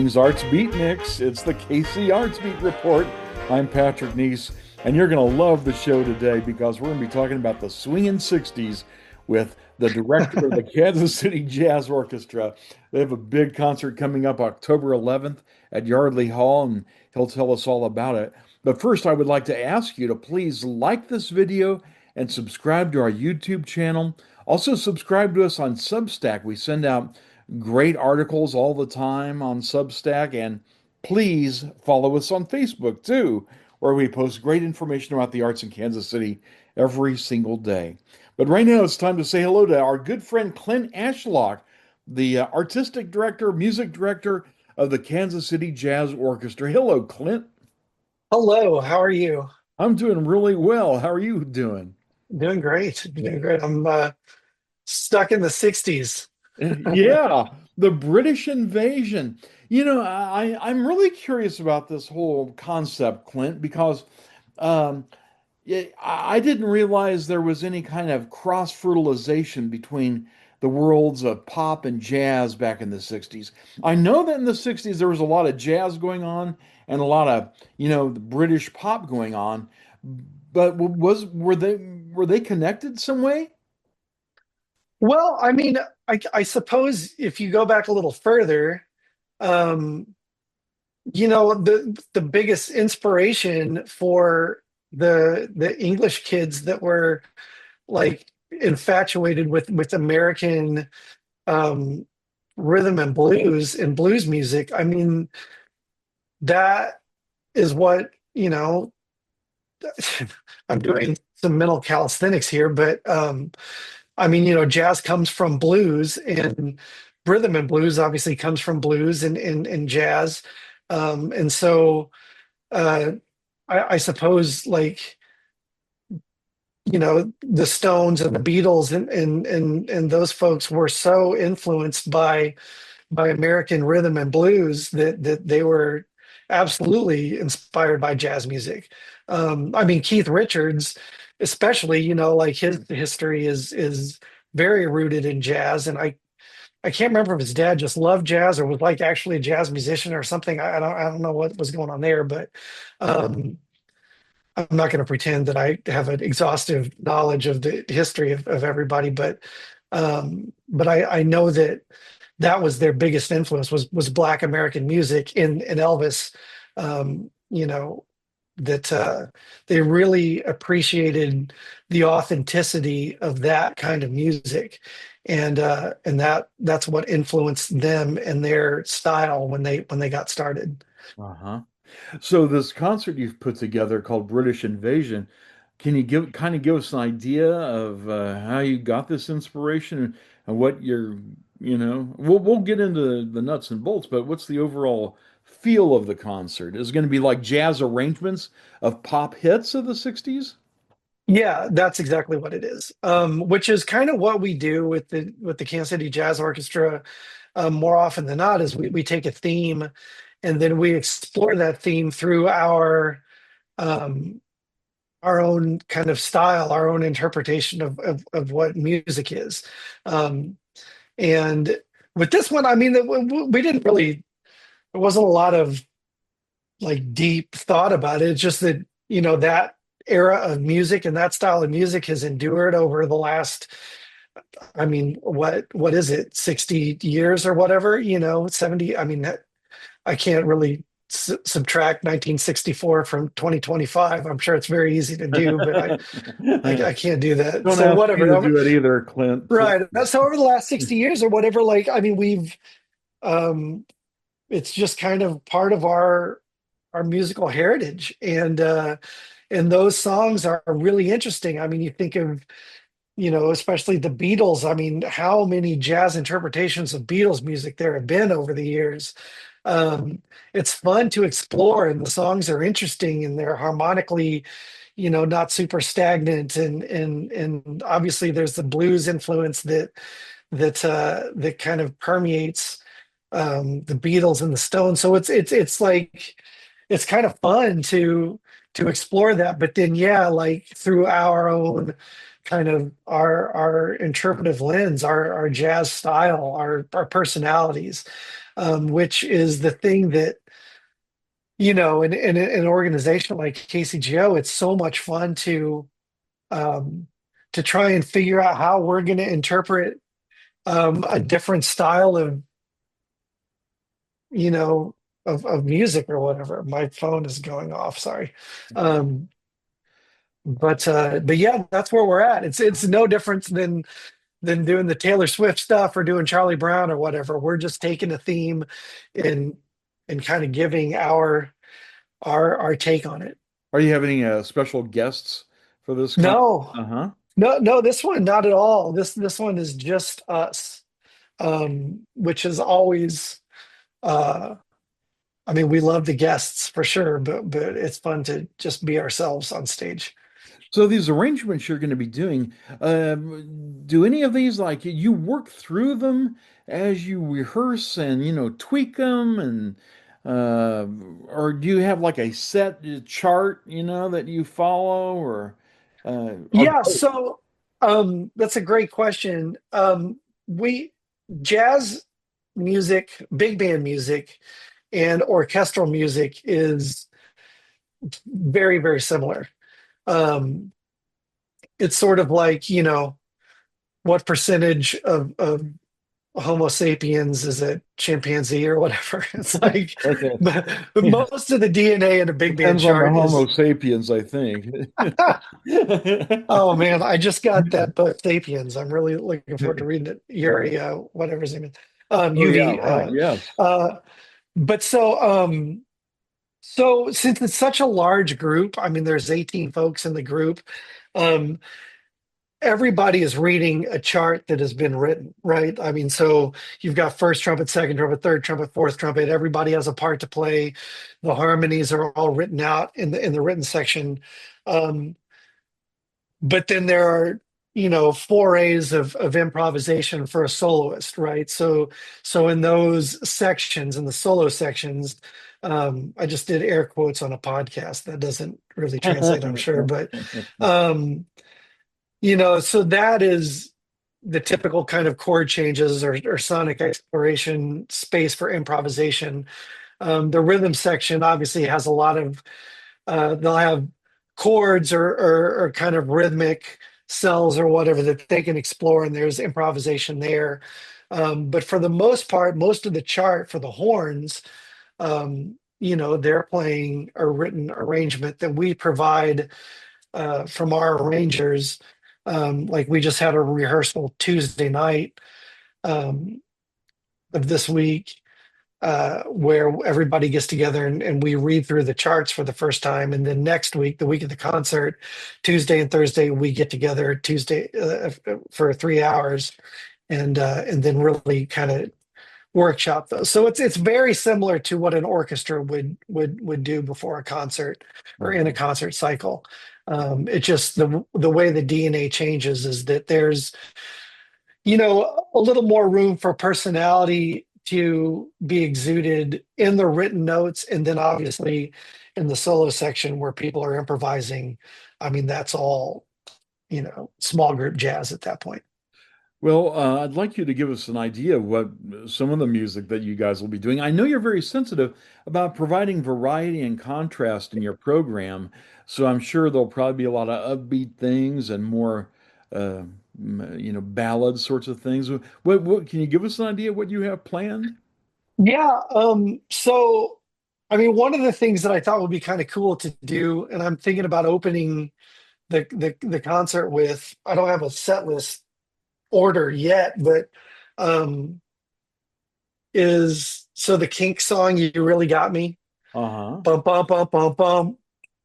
evening's Arts Beat Mix. It's the KC Arts Beat Report. I'm Patrick Neas, and you're going to love the show today because we're going to be talking about the Swingin' 60s with the director of the Kansas City Jazz Orchestra. They have a big concert coming up October 11th at Yardley Hall, and he'll tell us all about it. But first, I would like to ask you to please like this video and subscribe to our YouTube channel. Also, subscribe to us on Substack. We send out great articles all the time on Substack, and please follow us on Facebook too, where we post great information about the arts in Kansas City every single day. But right now, it's time to say hello to our good friend Clint Ashlock, the artistic director, music director of the Kansas City Jazz Orchestra. Hello, Clint. Hello, how are you? I'm doing really well. How are you doing? Doing great. Doing great. I'm stuck in the 60s. Yeah, the British invasion. I'm really curious about this whole concept, Clint, because um, I didn't realize there was any kind of cross-fertilization between the worlds of pop and jazz back in the 60s. I know that in the 60s there was a lot of jazz going on and a lot of, the British pop going on, but were they connected some way? Well, I mean, I suppose if you go back a little further, um, the biggest inspiration for the English kids that were like infatuated with American um, rhythm and blues music. I mean, that is what, I'm doing some mental calisthenics here, but I mean, jazz comes from blues, and rhythm and blues obviously comes from blues and jazz. And so uh, I suppose like, the Stones and the Beatles and those folks were so influenced by American rhythm and blues that they were absolutely inspired by jazz music. I mean, Keith Richards, especially, like his history is very rooted in jazz, and I can't remember if his dad just loved jazz or was like actually a jazz musician or something. I don't know what was going on there, but um, I'm not going to pretend that I have an exhaustive knowledge of the history of everybody, but I know that that was their biggest influence was Black American music in Elvis. That they really appreciated the authenticity of that kind of music, and that's what influenced them and their style when they got started. Uh-huh. So this concert you've put together called British Invasion, can you give us an idea of how you got this inspiration and what we'll get into the nuts and bolts, but what's the overall feel of the concert? Is it going to be like jazz arrangements of pop hits of the 60s? Yeah, that's exactly what it is. Which is kind of what we do with the Kansas City Jazz Orchestra more often than not is we take a theme and then we explore that theme through um, our own kind of style, our own interpretation of what music is. Um, and with this one, I mean, we didn't really, there wasn't a lot of like deep thought about it. It's just that, that era of music and that style of music has endured over the last, I mean, what is it, 60 years or whatever, 70. I mean, I can't really subtract 1964 from 2025. I'm sure it's very easy to do, but I can't do that. Don't So ask me whatever. to do it either, Clint. Right. So over the last 60 years or whatever, like, I mean, um, it's just kind of part of our musical heritage. And those songs are really interesting. I mean, you think of, especially the Beatles. I mean, how many jazz interpretations of Beatles music there have been over the years. Um, it's fun to explore, and the songs are interesting, and they're harmonically, not super stagnant. And obviously, there's the blues influence that kind of permeates the Beatles and the Stones. So it's like it's kind of fun to explore that. But then, yeah, like through our own kind of our interpretive lens, our jazz style, our personalities. which is the thing that, in an organization like KCGO, it's so much fun um, to try and figure out how we're going to interpret a different style of, you know, of music or whatever. My phone is going off. Sorry. Um, but yeah, that's where we're at. It's no different than doing the Taylor Swift stuff or doing Charlie Brown or whatever. We're just taking a theme and kind of giving our take on it. Are you having special guests for this concert? No, Uh-huh. no, this one not at all. This one is just us, which is always. Uh, I mean, we love the guests for sure, but it's fun to just be ourselves on stage. So these arrangements you're going to be doing, do any of these like you work through them as you rehearse and tweak them and or do you have like a set chart that you follow or Yeah, both? so that's a great question. We jazz music, big band music, and orchestral music is very, very similar. Um, it's sort of like, what percentage of Homo sapiens is a chimpanzee or whatever. It's like Okay. but Yeah. most of the DNA in a big band Depends on the chart Homo is. sapiens, I think. Oh man, I just got that book Sapiens. I'm really looking forward to reading it. Yuri, whatever his name is, Oh yeah, UV. right. Yes. But so since it's such a large group, I mean, there's 18 folks in the group. Um, Everybody is reading a chart that has been written, right? I mean, so you've got first trumpet, second trumpet, third trumpet, fourth trumpet. Everybody has a part to play. The harmonies are all written out in the written section. Um, but then there are forays of improvisation for a soloist, right? So in those sections, in the solo sections, I just did air quotes on a podcast that doesn't really translate, I'm sure, but um so that is the typical kind of chord changes or sonic exploration space for improvisation. The rhythm section obviously has a lot of they'll have chords or kind of rhythmic cells or whatever that they can explore, and there's improvisation there. But for the most part, most of the chart for the horns, they're playing a written arrangement that we provide from our arrangers. Like we just had a rehearsal Tuesday night um, of this week where everybody gets together and we read through the charts for the first time. And then next week, the week of the concert, Tuesday and Thursday, we get together Tuesday for 3 hours and then really kind of workshop those. So it's very similar to what an orchestra would do before a concert or in a concert cycle. It just the way the DNA changes is that there's a little more room for personality to be exuded in the written notes, and then obviously in the solo section where people are improvising. I mean, that's all small group jazz at that point. Well, I'd like you to give us an idea of what some of the music that you guys will be doing. I know you're very sensitive about providing variety and contrast in your program, so I'm sure there'll probably be a lot of upbeat things and more, ballad sorts of things. What can you give us an idea of what you have planned? Yeah. So, I mean, one of the things that I thought would be kind of cool to do, and I'm thinking about opening the concert with, I don't have a set list order yet, but um, is so the Kink song, You Really Got Me. Uh-huh. Bum, bum, bum, bum, bum,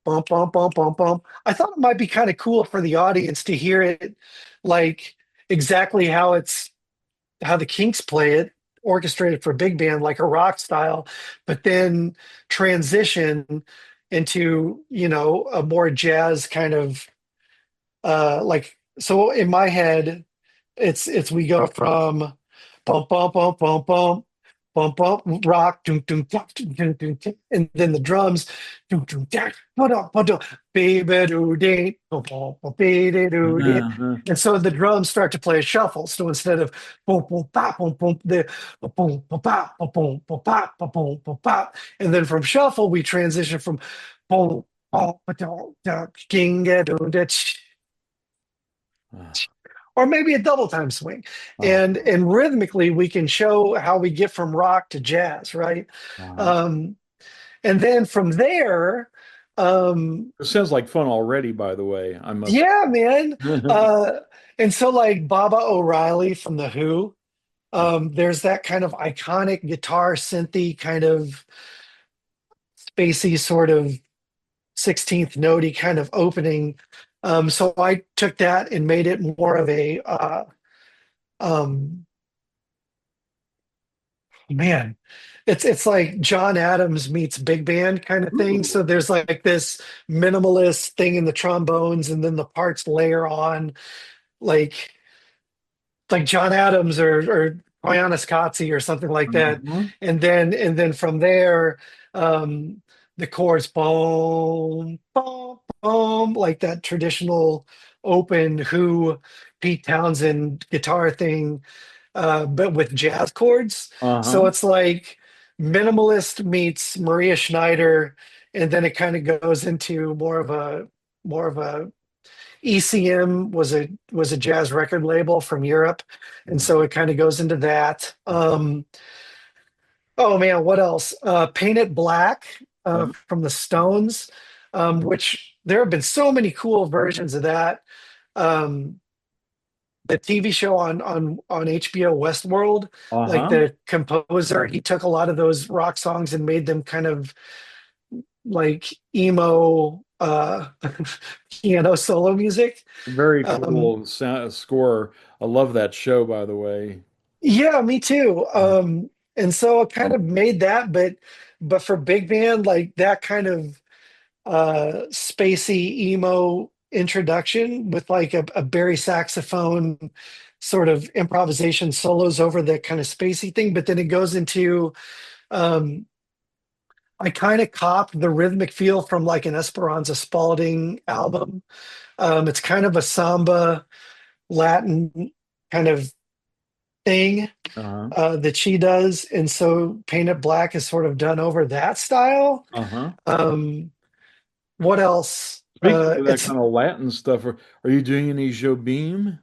bum, bum, bum, bum, bum. I thought it might be kind of cool for the audience to hear it like exactly how the Kinks play it, orchestrated for big band, like a rock style, but then transition into, a more jazz kind of like so in my head, it's we go from bum bum bum bum bum bump, bump, rock, dum, dum, dum, dum, dum, dum, dum, and then the drums, dum, dum, dum, ba-dum, ba-dum, baby-doo-dee, bum, bum, bum, baby-doo-dee. Uh-huh. And so the drums start to play a shuffle. So instead of boom, boom, bop, boom, boom, the boom, boom, bop, boom, boom, boom, bop, boom, boom, boom, bop. And then from shuffle, we transition from boom, boom, ba-dum, dum, king-a-doo-dee, or maybe a double time swing. Uh-huh. And rhythmically we can show how we get from rock to jazz, right? Uh-huh. um and then from there, um It sounds like fun already, by the way. I must. yeah, man. uh and so like Baba O'Reilly from the Who, there's that kind of iconic guitar synthy kind of spacey sort of 16th notey kind of opening. So I took that and made it more of a um man, it's like John Adams meets big band kind of thing. So Ooh. there's like this minimalist thing in the trombones, and then the parts layer on like John Adams or Koyana Scotzi or something like that. Uh-huh. And then from there, um the chords boom, boom, boom, like that traditional open Who Pete Townsend guitar thing, but with jazz chords. So Uh-huh. it's like minimalist meets Maria Schneider, and then it kind of goes into more of a ECM was a jazz record label from Europe, and so it kind of goes into that. Oh man, what else? Paint It Black, Uh-huh. from the Stones, which there have been so many cool versions of that. Um, the TV show on HBO Westworld, like Uh-huh. the composer, he took a lot of those rock songs and made them kind of like emo piano solo music. Very Um, cool score. I love that show, by the way. yeah, me too. And so I kind of made that, but for big band, like that kind of spacey emo introduction with like a Barry saxophone sort of improvisation solos over the kind of spacey thing, but then it goes into um I kind of copped the rhythmic feel from like an Esperanza Spalding album. It's kind of a samba Latin kind of thing Uh-huh. that she does, and so Paint It Black is sort of done over that style. Uh-huh. Um, what else? Speaking of that It's kind of Latin stuff, are you doing any Jobim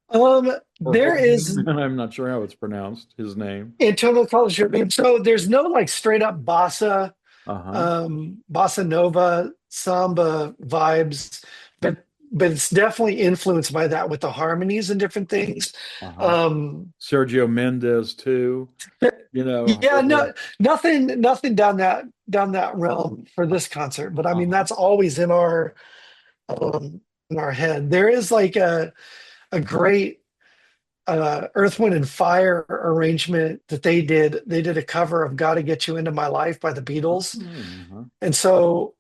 um, or there is Hobim? I'm not sure how it's pronounced, his name. internal culture, so there's no like straight up Uh-huh. bossa nova samba vibes, but it's definitely influenced by that with the harmonies and different things. Uh-huh. Um, Sergio Mendes too. yeah, no, nothing down that realm for this concert, but I mean Uh-huh. that's always in our head. There is like a great Earth, Wind, and Fire arrangement that they did. They did a cover of "Gotta Get You Into My Life" by the Beatles, Uh-huh. and so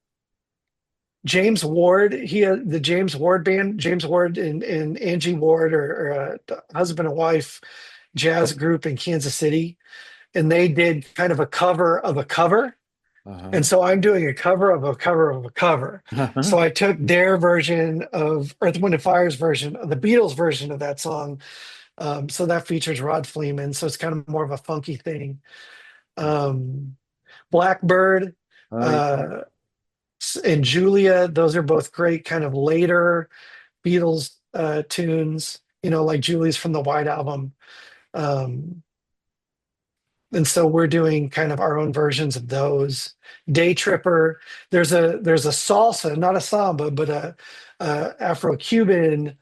James Ward, he had the James Ward band, James Ward and Angie Ward, or a husband and wife jazz group in Kansas City, and they did kind of a cover of a cover. Uh-huh. And so I'm doing a cover of a cover of a cover. Uh-huh. So I took their version of Earth, Wind, and Fire's version of the Beatles version of that song. So that features Rod Fleeman. So it's kind of more of a funky thing. Um, Blackbird Oh, yeah. uh, and Julia, those are both great kind of later Beatles tunes, like Julie's from the White Album. Um, and so we're doing kind of our own versions of those. Day Tripper, there's a salsa, not a samba, but a Afro-Cuban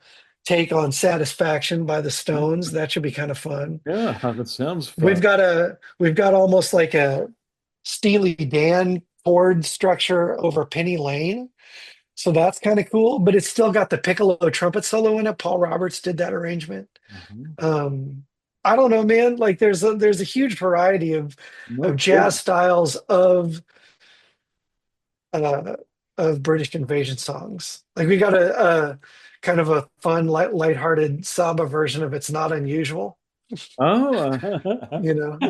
take on Satisfaction by the Stones. That should be kind of fun. Yeah, that sounds We've fun. got a we've got almost like a Steely Dan chord structure over Penny Lane. So that's kind of cool, but it's still got the piccolo trumpet solo in it. Paul Roberts did that arrangement. Uh-huh. Um, I don't know, man. Like there's a huge variety of No of jazz kidding. styles uh, of British invasion songs. Like we got a kind of a fun, lighthearted samba version of "It's Not Unusual." Oh,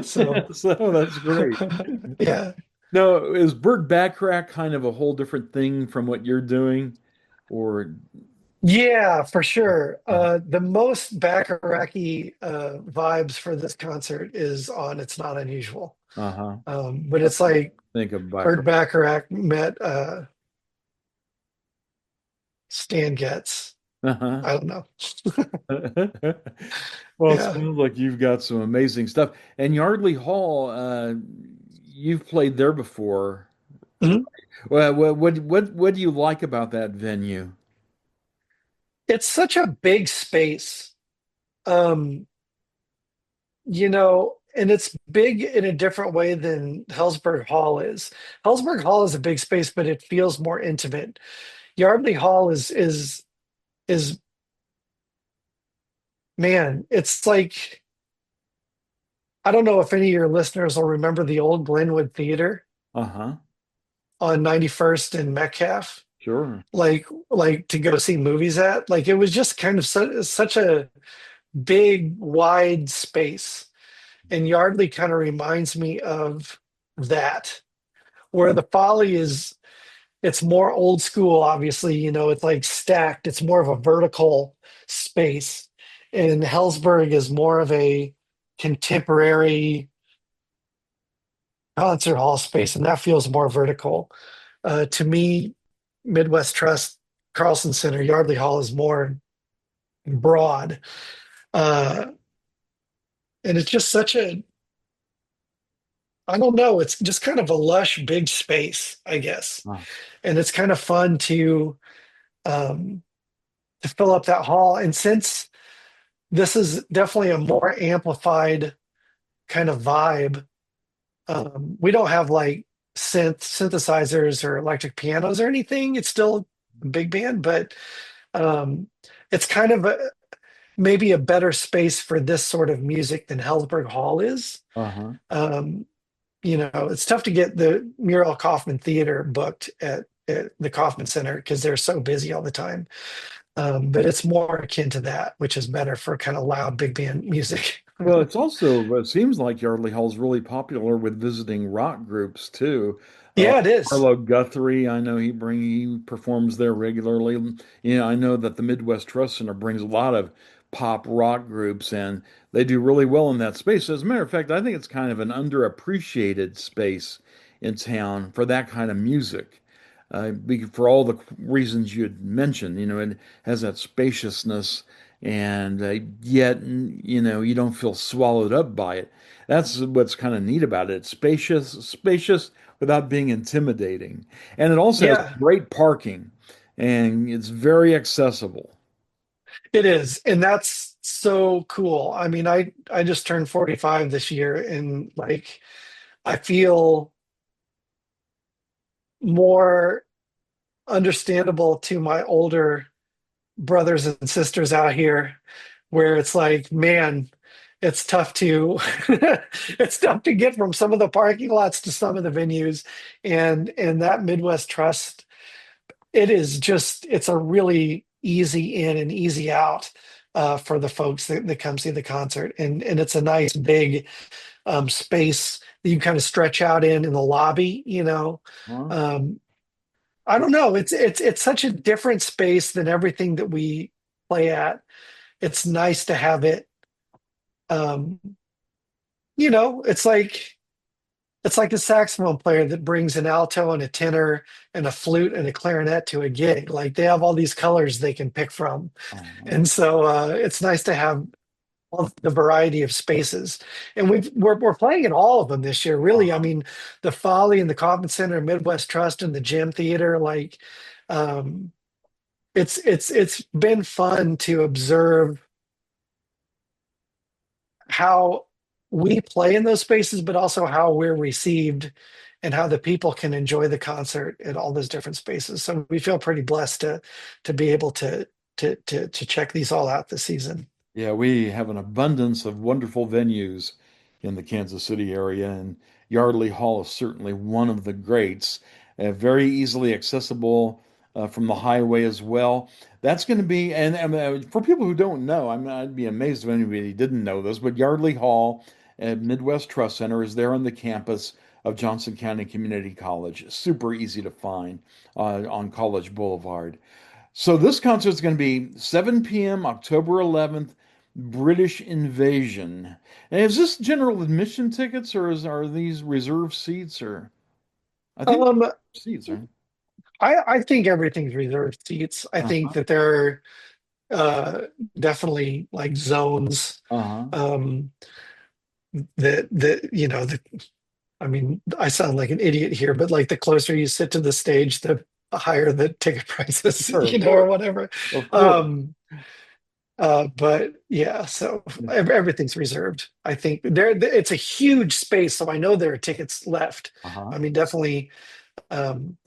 So so that's great. yeah. Now, is Burt Bacharach kind of a whole different thing from what you're doing? Or, Yeah, for sure. uh, The most Bacharach-y vibes for this concert is on It's Not Unusual. uh-huh. But it's like Think of Burt Bacharach. Bacharach met Stan Getz. Uh-huh. I don't know. Well, it Yeah. sounds like you've got some amazing stuff. And Yardley Hall, you've played there before. Mhm. Well, what do you like about that venue? It's such a big space. Um, and it's big in a different way than Hellsberg Hall is. Hellsberg Hall is a big space, but it feels more intimate. Yardley Hall is man, it's like I don't know if any of your listeners will remember the old Glenwood Theater Uh-huh. on 91st and Metcalf, Sure. like to go see movies at. Like it was just kind of such a big, wide space. And Yardley kind of reminds me of that, where the Folly is it's more old school, obviously, it's like stacked, it's more of a vertical space. And Hellsberg is more of a contemporary concert hall space, and that feels more vertical. To me, Midwest Trust, Carlson Center, Yardley Hall is more broad. Uh, and it's just such a, I don't know, it's just kind of a lush, big space, I guess. Uh, And it's kind of fun um, to fill up that hall. And since this is definitely a more amplified kind of vibe, we don't have like synthesizers or electric pianos or anything. It's still a big band, but um, it's kind of maybe a better space for this sort of music than Hellsberg Hall is. uh-huh. Um, it's tough to get the Muriel Kaufman Theater booked at the Kaufman Center because they're so busy all the time. But it's more akin to that, which is better for kind of loud big band music. Well, it's also, it seems like Yardley Hall's really popular with visiting rock groups too. Uh, Yeah, it is. Arlo Guthrie, I know he performs there regularly. I know that the Midwest Trust Center brings a lot of pop rock groups, and they do really well in that space. As a matter of fact, I think it's kind of an underappreciated space in town for that kind of music. For all the reasons you had mentioned, it has that spaciousness, and yet you don't feel swallowed up by it. That's what's kind of neat about it. It's spacious without being intimidating, and it also has Yeah, great parking, and it's very accessible. it is. And that's so cool. I mean, I just turned 45 this year and like I feel more understandable to my older brothers and sisters out here where it's like, man, it's tough to it's tough to get from some of the parking lots to some of the venues and that Midwest Trust it's a really easy in and easy out for the folks that come see the concert and it's a nice big space that you kind of stretch out in the lobby. Huh? um, I don't know, it's such a different space than everything that we play at. It's nice to have it. um, it's like a saxophone player that brings an alto and a tenor and a flute and a clarinet to a gig. Like they have all these colors they can pick from. Uh-huh. And so it's nice to have all the variety of spaces. And we're playing in all of them this year, really. I Uh-huh. mean, the Folly and the Kaufman Center, Midwest Trust and the Gym Theater, like um, it's been fun to observe how we play in those spaces, but also how we're received and how the people can enjoy the concert at all those different spaces. So we feel pretty blessed to be able to check these all out this season. Yeah, we have an abundance of wonderful venues in the Kansas City area, and Yardley Hall is certainly one of the greats. Very easily accessible from the highway as well. That's going to be, and for people who don't know, I'd be amazed if anybody didn't know this, but Yardley Hall at Midwest Trust Center is there on the campus of Johnson County Community College. Super easy to find on College Boulevard. So this concert is going to be 7 p.m. October 11th, British Invasion. And is this general admission tickets or are these reserved seats or I think Um, seats, right? I think everything's reserved seats. I think Uh-huh. that there are uh, definitely like zones Uh-huh. um, that I mean, I sound like an idiot here, but like the closer you sit to the stage, the higher the ticket prices, Sure, of or course. whatever. Of course. Um, but yeah, so everything's reserved. I think it's a huge space, so I know there are tickets left. Uh-huh. I mean, definitely um,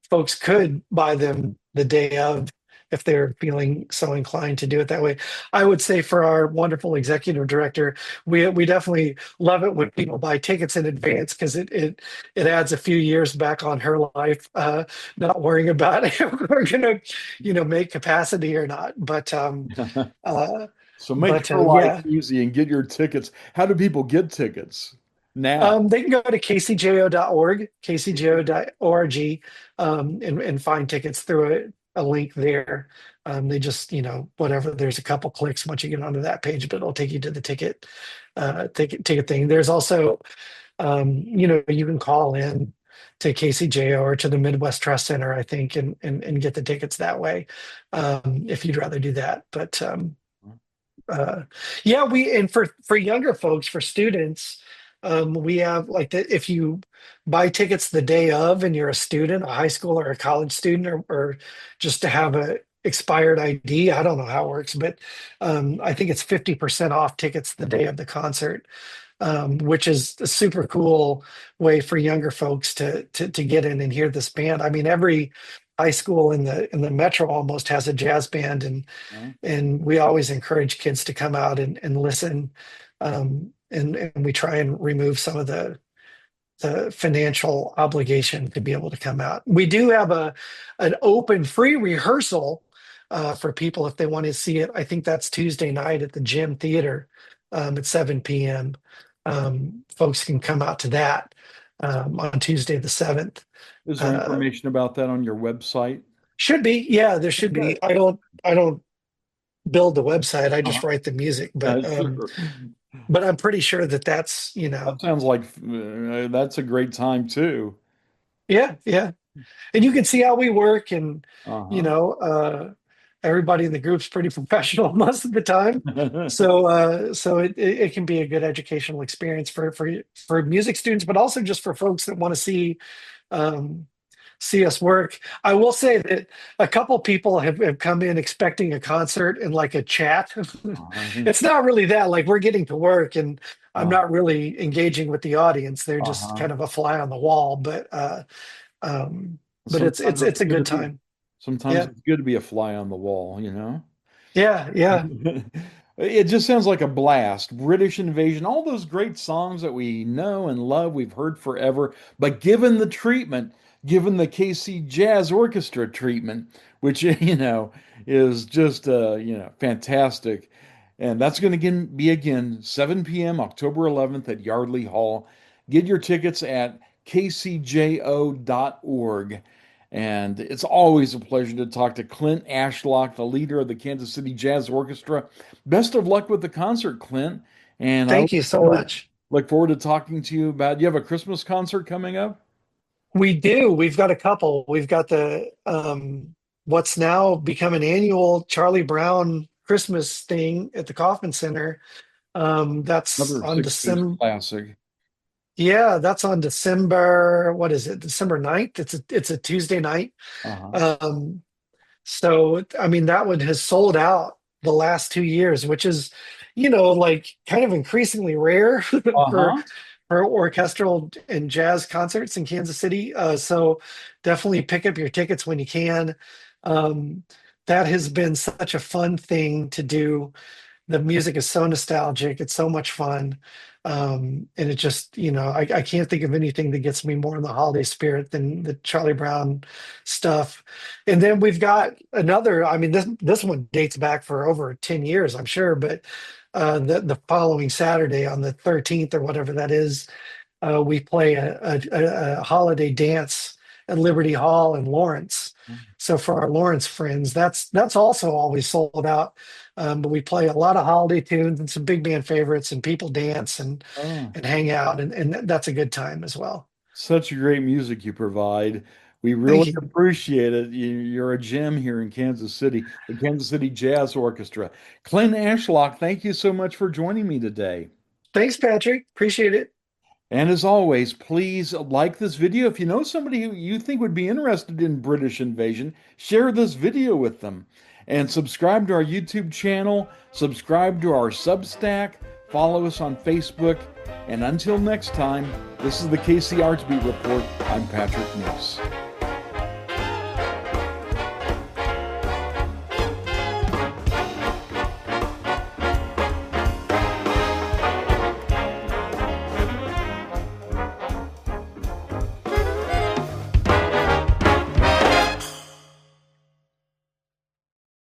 folks could buy them the day of if they're feeling so inclined to do it that way. I would say for our wonderful executive director, we definitely love it when people buy tickets in advance because it adds a few years back on her life, not worrying about if we're gonna make capacity or not. Uh, So make but her life yeah. easy and get your tickets. How do people get tickets now? They can go to kcjo.org, kcjo.org, and find tickets through a link there. They just, whatever, there's a couple clicks once you get onto that page, but it'll take you to the ticket thing. There's also, you can call in to KCJO or to the Midwest Trust Center, I think, and get the tickets that way, if you'd rather do that. But uh, yeah, and for younger folks, for students, we have like that. If you buy tickets the day of, and you're a student, a high school or a college student, or just to have a expired ID, I don't know how it works, but I think it's 50% off tickets the day of the concert, which is a super cool way for younger folks to get in and hear this band. I mean, every high school in the metro almost has a jazz band, and we always encourage kids to come out and listen. And we try and remove some of the financial obligation to be able to come out. We do have an open free rehearsal for people if they want to see it. I think that's Tuesday night at the Gym Theater at 7 p.m. Folks can come out to that on Tuesday the 7th. Is there Uh, information about that on your website? should be, yeah, there should be. I don't build the website. I just Uh-huh. write the music, but Sure. I'm pretty sure that that's That sounds like that's a great time too. yeah, yeah. And you can see how we work, and you Uh-huh. know, uh, everybody in the group's pretty professional most of the time. So it can be a good educational experience for music students, but also just for folks that want to um, see us work. I will say that a couple people have come in expecting a concert and like a chat. It's not really that. Like we're getting to work, and I'm Uh-huh. not really engaging with the audience. They're just Uh-huh. kind of a fly on the wall. But it's Sometimes it's it's it's a good to good be time. sometimes Yeah, it's good to be a fly on the wall, you know? yeah, yeah. It just sounds like a blast. British Invasion, all those great songs that we know and love, we've heard forever. But given the treatment, given the KC Jazz Orchestra treatment, which, is just, fantastic. And that's going to be again 7 p.m. October 11th at Yardley Hall. Get your tickets at kcjo.org. And it's always a pleasure to talk to Clint Ashlock, the leader of the Kansas City Jazz Orchestra. Best of luck with the concert, Clint. And I Thank you so much. look forward to talking to you about. You have a Christmas concert coming up? We do. We've got a couple. We've got the what's now become an annual Charlie Brown Christmas thing at the Kauffman Center. That's Another on 60s December. classic. Yeah, that's on December. What is it? December 9th. It's a Tuesday night. Uh-huh. Um, so I mean that one has sold out the last 2 years, which is, like kind of increasingly rare for Uh-huh. for orchestral and jazz concerts in Kansas City. So definitely pick up your tickets when you can. Um, that has been such a fun thing to do the music is so nostalgic. It's so much fun. And it just, I can't think of anything that gets me more in the holiday spirit than the Charlie Brown stuff. And then we've got another, I mean, this one dates back for over 10 years, I'm sure, but the following Saturday on the 13th or whatever that is, we play a holiday dance at Liberty Hall in Lawrence. So for our Lawrence friends, that's also always sold out. But we play a lot of holiday tunes and some big band favorites, and people dance Oh, and hang out, and that's a good time as well. such a great music you provide. We Thank really you. appreciate it. You're a gem here in Kansas City, the Kansas City Jazz Orchestra. Clint Ashlock, thank you so much for joining me today. Thanks, Patrick. Appreciate it. And as always, please like this video. If you know somebody who you think would be interested in British invasion, share this video with them. And subscribe to our YouTube channel, subscribe to our Substack, follow us on Facebook. And until next time, this is the KC Arts Beat Report. I'm Patrick Neas.